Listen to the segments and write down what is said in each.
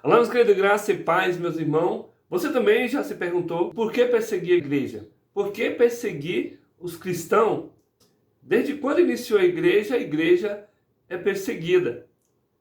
Olá, meus queridos, graça e paz, meus irmãos. Você também já se perguntou por que perseguir a igreja? Por que perseguir os cristãos? Desde quando iniciou a igreja é perseguida.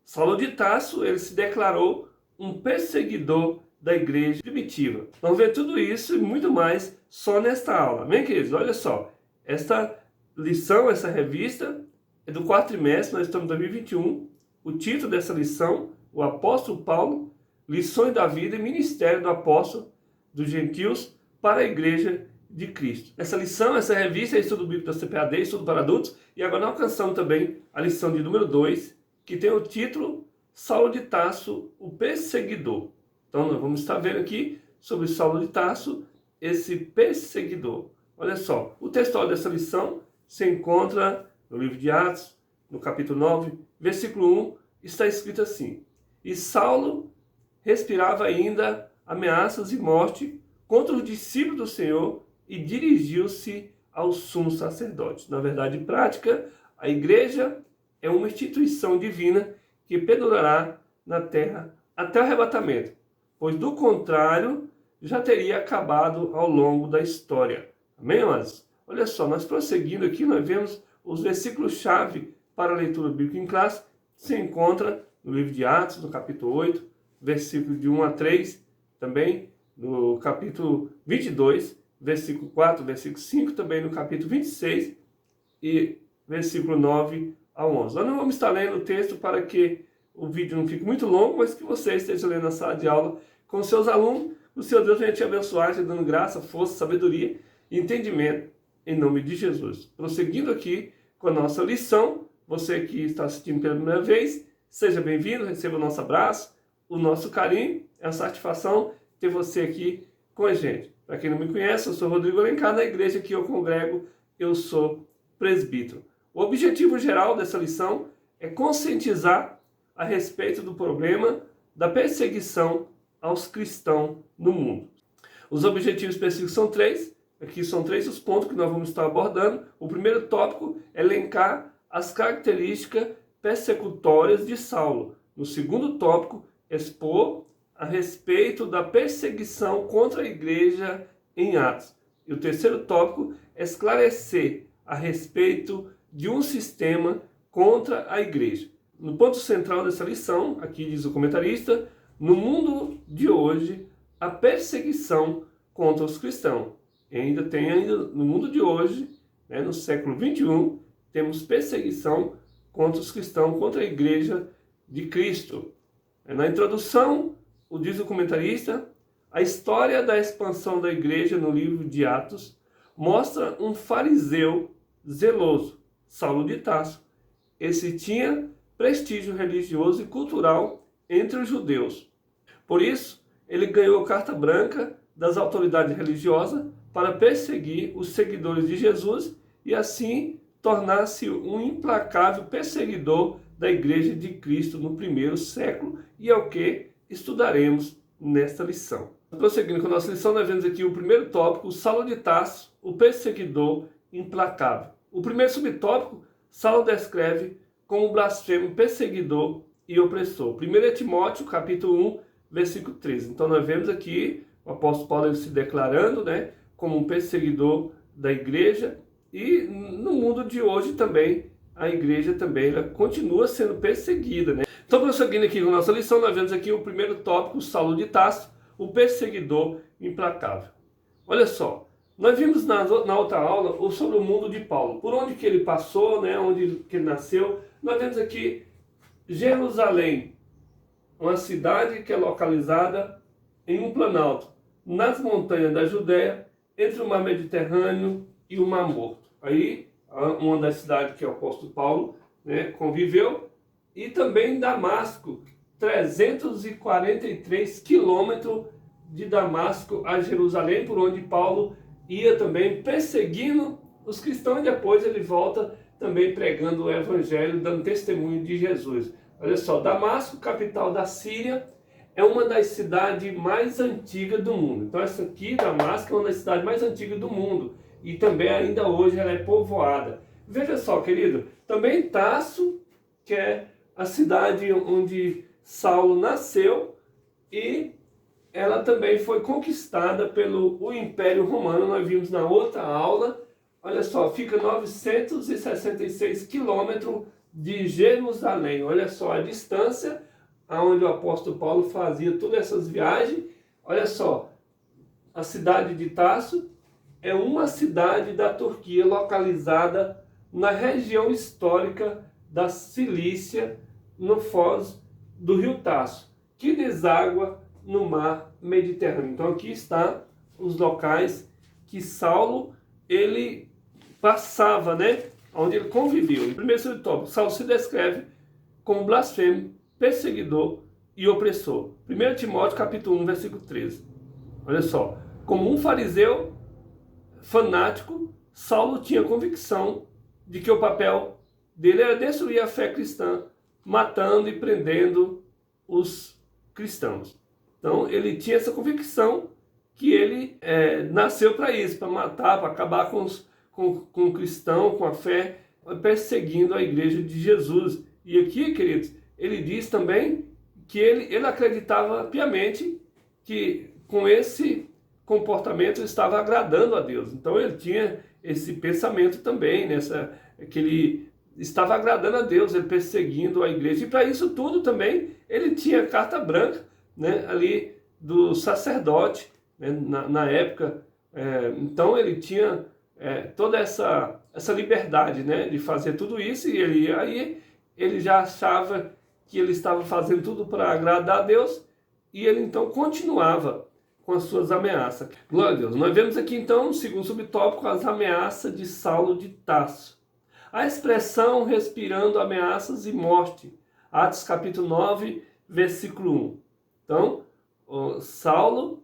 Saulo de Tarso, ele se declarou um perseguidor da igreja primitiva. Vamos ver tudo isso e muito mais só nesta aula. Amém, queridos? Olha só, esta lição, essa revista é do quarto trimestre, nós estamos em 2021. O título dessa lição, o apóstolo Paulo, lições da vida e ministério do apóstolo dos gentios para a igreja de Cristo. Essa lição, essa revista é estudo bíblico da CPAD, estudo para adultos, e agora nós alcançamos também a lição de número 2, que tem o título Saulo de Tarso, o perseguidor. Então nós vamos estar vendo aqui sobre Saulo de Tarso, esse perseguidor. Olha só, o texto dessa lição se encontra no livro de Atos, no capítulo 9, versículo 1, está escrito assim: E Saulo respirava ainda ameaças e morte contra os discípulos do Senhor e dirigiu-se ao sumo sacerdote. Na verdade prática, a igreja é uma instituição divina que perdurará na terra até o arrebatamento, pois do contrário já teria acabado ao longo da história. Amém, amados? Olha só, nós prosseguindo aqui, nós vemos os versículos-chave para a leitura bíblica em classe, se encontra no livro de Atos, no capítulo 8, versículo de 1 a 3, também no capítulo 22, versículo 4, versículo 5, também no capítulo 26 e versículo 9 a 11. Nós não vamos estar lendo o texto para que o vídeo não fique muito longo, mas que você esteja lendo na sala de aula com seus alunos. O Senhor Deus venha te abençoar, te dando graça, força, sabedoria e entendimento em nome de Jesus. Prosseguindo aqui com a nossa lição, você que está assistindo pela primeira vez, seja bem-vindo, receba o nosso abraço, o nosso carinho, é uma satisfação ter você aqui com a gente. Para quem não me conhece, eu sou Rodrigo Alencar, na igreja que eu congrego, eu sou presbítero. O objetivo geral dessa lição é conscientizar a respeito do problema da perseguição aos cristãos no mundo. Os objetivos específicos são três, aqui são três os pontos que nós vamos estar abordando. O primeiro tópico é elencar as características persecutórias de Saulo. No segundo tópico, expor a respeito da perseguição contra a igreja em Atos. E o terceiro tópico é esclarecer a respeito de um sistema contra a igreja. No ponto central dessa lição, aqui diz o comentarista, no mundo de hoje, a perseguição contra os cristãos. E ainda no mundo de hoje, no século 21, temos perseguição contra os cristãos, contra a igreja de Cristo. Na introdução, diz o comentarista, a história da expansão da igreja no livro de Atos mostra um fariseu zeloso, Saulo de Tarso. Esse tinha prestígio religioso e cultural entre os judeus. Por isso, ele ganhou carta branca das autoridades religiosas para perseguir os seguidores de Jesus e assim tornar-se um implacável perseguidor da igreja de Cristo no primeiro século, e é o que estudaremos nesta lição. Prosseguindo com a nossa lição, nós vemos aqui o primeiro tópico, Saulo de Tarso, o perseguidor implacável. O primeiro subtópico, Saulo descreve como blasfemo, perseguidor e opressor. 1 Timóteo, capítulo 1, versículo 13. Então nós vemos aqui o apóstolo Paulo se declarando, como um perseguidor da igreja, e no mundo de hoje também, a igreja também ela continua sendo perseguida. Então, prosseguindo aqui com a nossa lição, nós vemos aqui o primeiro tópico, Saulo de Tarso, o perseguidor implacável. Olha só, nós vimos na outra aula sobre o mundo de Paulo, por onde que ele passou, onde que ele nasceu. Nós vemos aqui Jerusalém, uma cidade que é localizada em um planalto, nas montanhas da Judéia, entre o mar Mediterrâneo e o Mar Morto. Aí, uma das cidades que o apóstolo Paulo conviveu, e também Damasco, 343 quilômetros de Damasco a Jerusalém, por onde Paulo ia também perseguindo os cristãos, e depois ele volta também pregando o evangelho, dando testemunho de Jesus. Olha só, Damasco, capital da Síria, é uma das cidades mais antigas do mundo. Então essa aqui, Damasco, é uma das cidades mais antigas do mundo, e também ainda hoje ela é povoada. Veja só, querido, também Tarso, que é a cidade onde Saulo nasceu, e ela também foi conquistada pelo o Império Romano. Nós vimos na outra aula, olha só, fica 966 quilômetros de Jerusalém. Olha só a distância aonde o apóstolo Paulo fazia todas essas viagens. Olha só, a cidade de Tarso é uma cidade da Turquia localizada na região histórica da Cilícia, no foz do rio Tarso, que deságua no mar Mediterrâneo. Então aqui está os locais que Saulo ele passava, né? Onde ele conviveu. Em primeiro subtópico, Saulo se descreve como blasfemo, perseguidor e opressor. 1 Timóteo capítulo 1, versículo 13. Olha só, como um fariseu fanático, Saulo tinha convicção de que o papel dele era destruir a fé cristã, matando e prendendo os cristãos. Então ele tinha essa convicção que ele nasceu para isso, para matar, para acabar com o cristão, com a fé, perseguindo a igreja de Jesus. E aqui, queridos, ele diz também que ele acreditava piamente que com esse comportamento estava agradando a Deus. Então ele tinha esse pensamento também, que ele estava agradando a Deus, ele perseguindo a igreja. E para isso tudo também ele tinha carta branca, né, ali do sacerdote, né, na época. Então ele tinha toda essa liberdade, né, de fazer tudo isso, e ele já achava que ele estava fazendo tudo para agradar a Deus, e ele então continuava com as suas ameaças. Glória a Deus. Nós vemos aqui então, no segundo subtópico, as ameaças de Saulo de Tarso. A expressão respirando ameaças e morte. Atos capítulo 9, versículo 1. Então, Saulo,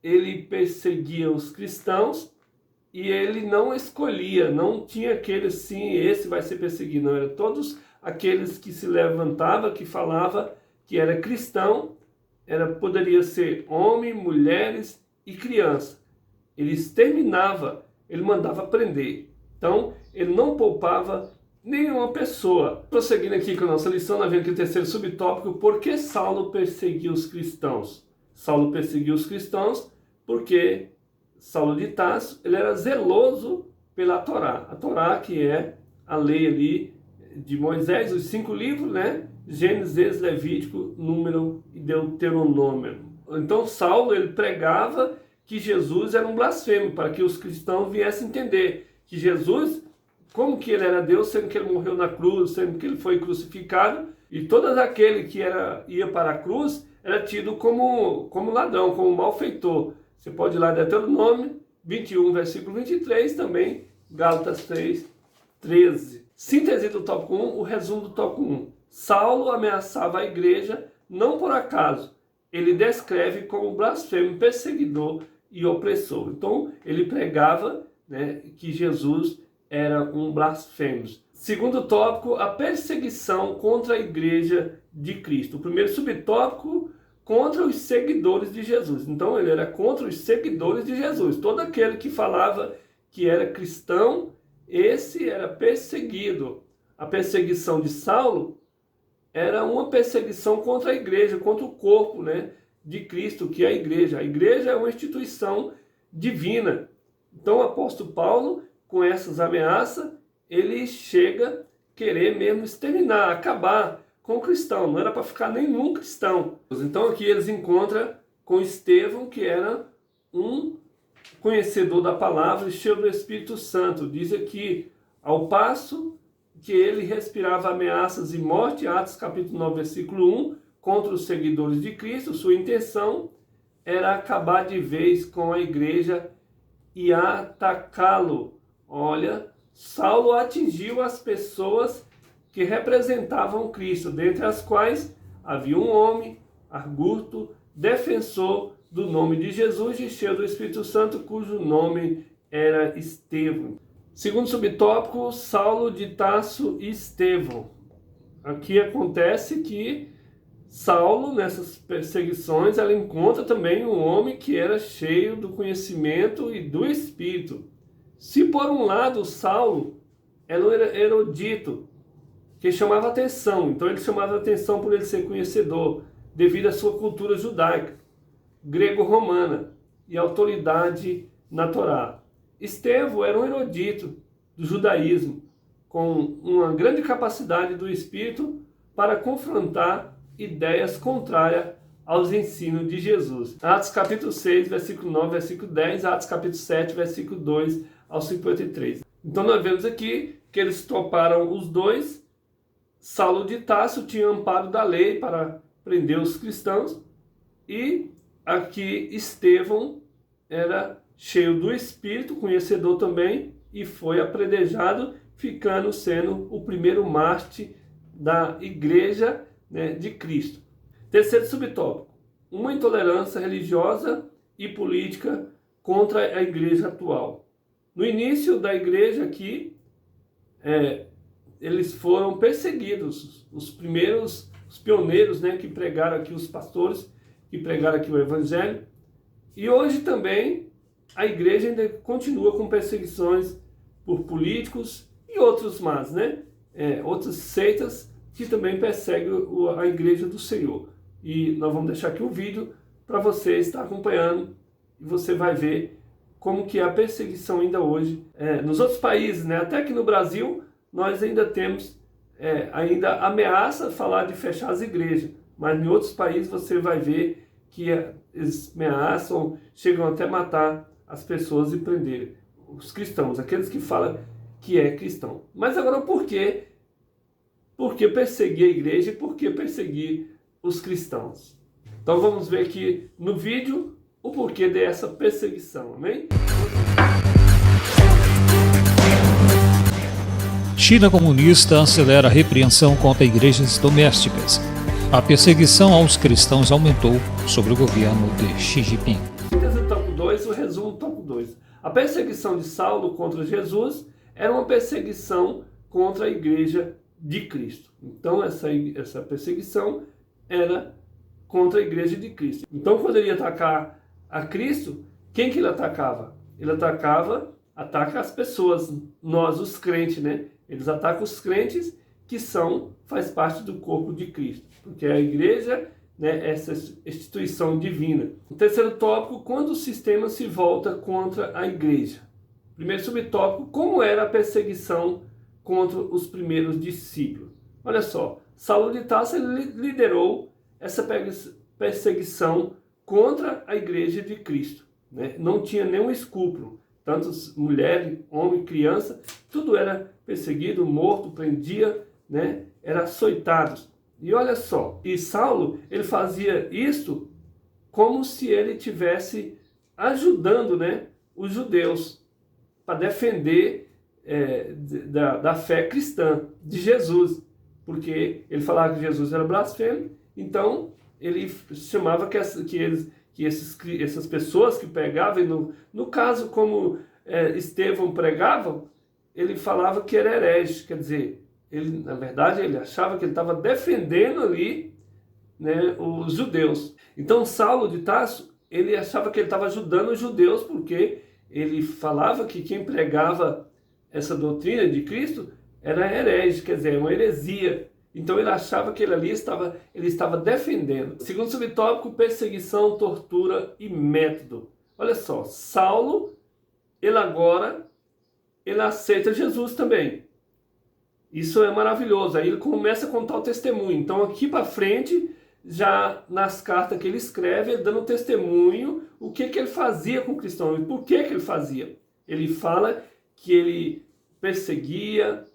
ele perseguia os cristãos e ele não escolhia, não tinha aquele sim, esse vai ser perseguido. Não, era todos aqueles que se levantavam, que falava que era cristão, poderia ser homem, mulheres e criança. Ele exterminava, ele mandava prender. Então, ele não poupava nenhuma pessoa. Prosseguindo aqui com a nossa lição, nós vemos aqui o terceiro subtópico: por que Saulo perseguiu os cristãos? Saulo perseguiu os cristãos porque Saulo de Tarso, ele era zeloso pela Torá. A Torá, que é a lei ali de Moisés, os 5 livros, né? Gênesis, Levítico, Número e Deuteronômio. Então Saulo, ele pregava que Jesus era um blasfemo, para que os cristãos viessem entender que Jesus, como que ele era Deus, sendo que ele morreu na cruz, sendo que ele foi crucificado, e todo aquele que ia para a cruz era tido como ladrão, como malfeitor. Você pode ir lá em Deuteronômio 21, versículo 23, também Gálatas 3, 13. Síntese do tópico 1, o resumo do tópico 1. Saulo ameaçava a igreja, não por acaso. Ele descreve como blasfemo, perseguidor e opressor. Então, ele pregava, né, que Jesus era um blasfemo. Segundo tópico, a perseguição contra a igreja de Cristo. O primeiro subtópico, contra os seguidores de Jesus. Então, ele era contra os seguidores de Jesus. Todo aquele que falava que era cristão, esse era perseguido. A perseguição de Saulo era uma perseguição contra a igreja, contra o corpo, né, de Cristo, que é a igreja. A igreja é uma instituição divina. Então o apóstolo Paulo, com essas ameaças, ele chega a querer mesmo exterminar, acabar com o cristão. Não era para ficar nenhum cristão. Então aqui eles encontram com Estevão, que era um conhecedor da palavra e cheio do Espírito Santo. Diz aqui, ao passo que ele respirava ameaças e morte, Atos capítulo 9, versículo 1, contra os seguidores de Cristo, sua intenção era acabar de vez com a igreja e atacá-lo. Olha, Saulo atingiu as pessoas que representavam Cristo, dentre as quais havia um homem, arguto, defensor do nome de Jesus e cheio do Espírito Santo, cujo nome era Estevão. Segundo subtópico, Saulo de Tarso e Estevão. Aqui acontece que Saulo, nessas perseguições, ela encontra também um homem que era cheio do conhecimento e do Espírito. Se por um lado Saulo era erudito, que chamava atenção, então ele chamava atenção por ele ser conhecedor devido à sua cultura judaica, grego-romana e autoridade na Torá. Estevão era um erudito do judaísmo, com uma grande capacidade do espírito para confrontar ideias contrárias aos ensinos de Jesus. Atos capítulo 6, versículo 9, versículo 10, Atos capítulo 7, versículo 2 ao 53. Então nós vemos aqui que eles toparam os dois. Saulo de Tarso tinha amparo da lei para prender os cristãos, e aqui Estevão era cheio do Espírito, conhecedor também, e foi apredejado, sendo o primeiro mártir da igreja, né, de Cristo. Terceiro subtópico: uma intolerância religiosa e política contra a igreja atual. No início da igreja aqui, eles foram perseguidos, os pioneiros, né, que pregaram aqui, os pastores que pregaram aqui o evangelho. E hoje também a igreja ainda continua com perseguições por políticos e outros mais, né? Outras seitas que também perseguem a igreja do Senhor. E nós vamos deixar aqui o vídeo para você estar acompanhando, e você vai ver como que é a perseguição ainda hoje nos outros países, né? Até que no Brasil nós ainda temos ainda ameaça falar de fechar as igrejas, mas em outros países você vai ver que eles ameaçam, chegam até matar as pessoas e prender os cristãos, aqueles que falam que é cristão. Mas agora por que perseguir a igreja e por que perseguir os cristãos? Então vamos ver aqui no vídeo o porquê dessa perseguição, amém? China comunista acelera a repreensão contra igrejas domésticas. A perseguição aos cristãos aumentou sob o governo de Xi Jinping. Síntese tópico 2, o resumo tópico 2. A perseguição de Saulo contra Jesus era uma perseguição contra a igreja de Cristo. Então essa perseguição era contra a igreja de Cristo. Então quando ele ia atacar a Cristo, quem que ele atacava? Ele ataca as pessoas, nós os crentes, né? Eles atacam os crentes que faz parte do corpo de Cristo, porque a igreja, né, essa instituição divina. O terceiro tópico: quando o sistema se volta contra a igreja. Primeiro subtópico: como era a perseguição contra os primeiros discípulos. Olha só, Saulo de Tarso liderou essa perseguição contra a igreja de Cristo, né? Não tinha nenhum escrúpulo. Tanto mulher, homem, criança, tudo era perseguido, morto, prendia, né? Era açoitado. E olha só, e Saulo, ele fazia isso como se ele estivesse ajudando, né, os judeus para defender da fé cristã de Jesus, porque ele falava que Jesus era blasfemo. Então ele chamava essas pessoas que pregavam, no caso como Estevão pregava, ele falava que era herege, quer dizer, na verdade ele achava que ele estava defendendo ali, né, os judeus. Então Saulo de Tarso, ele achava que ele estava ajudando os judeus, porque ele falava que quem pregava essa doutrina de Cristo era herege, quer dizer, uma heresia. Então ele achava que ele estava defendendo. Segundo subtópico: perseguição, tortura e método. Olha só, Saulo, ele aceita Jesus também. Isso é maravilhoso. Aí ele começa a contar o testemunho. Então aqui para frente, já nas cartas que ele escreve, ele dando testemunho, o que ele fazia com o cristão e por que ele fazia. Ele fala que ele perseguia,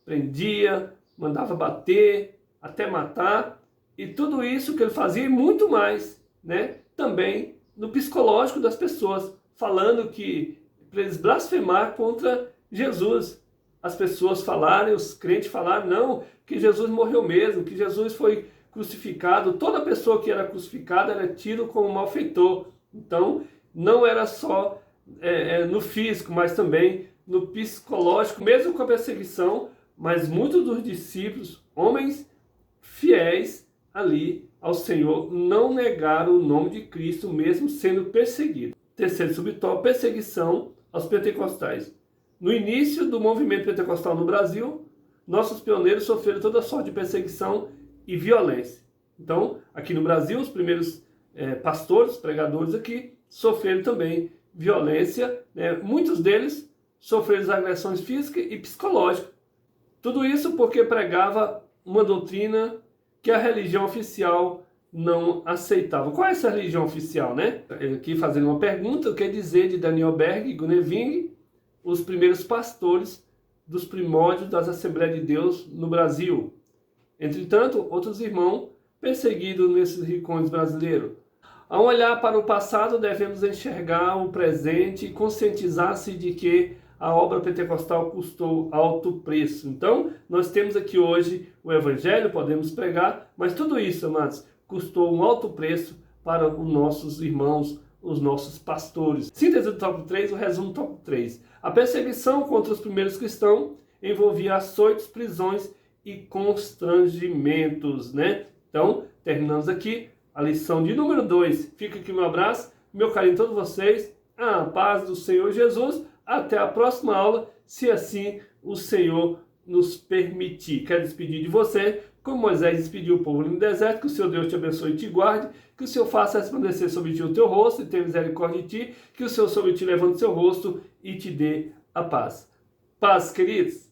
prendia, mandava bater, até matar, e tudo isso que ele fazia e muito mais, né? Também no psicológico das pessoas, falando que para eles blasfemar contra Jesus. As pessoas falarem, os crentes falarem, não, que Jesus morreu mesmo, que Jesus foi crucificado. Toda pessoa que era crucificada era tido como malfeitor. Então, não era só no físico, mas também no psicológico, mesmo com a perseguição. Mas muitos dos discípulos, homens fiéis ali ao Senhor, não negaram o nome de Cristo, mesmo sendo perseguidos. Terceiro subtópico: perseguição aos pentecostais. No início do movimento pentecostal no Brasil, nossos pioneiros sofreram toda sorte de perseguição e violência. Então, aqui no Brasil, os primeiros pastores, pregadores aqui, sofreram também violência, né? Muitos deles sofreram agressões físicas e psicológicas. Tudo isso porque pregava uma doutrina que a religião oficial não aceitava. Qual é essa religião oficial, né? Aqui fazendo uma pergunta, o que dizer de Daniel Berg e Guneving, os primeiros pastores dos primórdios das Assembleias de Deus no Brasil. Entretanto, outros irmãos perseguidos nesses rincões brasileiros. Ao olhar para o passado, devemos enxergar o presente e conscientizar-se de que a obra pentecostal custou alto preço. Então, nós temos aqui hoje o Evangelho, podemos pregar, mas tudo isso, amados, custou um alto preço para os nossos irmãos, os nossos pastores. Síntese do tópico 3, o resumo do tópico 3. A perseguição contra os primeiros cristãos envolvia açoites, prisões e constrangimentos, né? Então, terminamos aqui a lição de número 2. Fica aqui meu abraço, meu carinho a todos vocês. A paz do Senhor Jesus. Até a próxima aula, se assim o Senhor nos permitir. Quero despedir de você, como Moisés despediu o povo no deserto. Que o Seu Deus te abençoe e te guarde. Que o Senhor faça resplandecer sobre ti o teu rosto e tenha misericórdia de ti. Que o Senhor sobre ti levante o seu rosto e te dê a paz. Paz, queridos.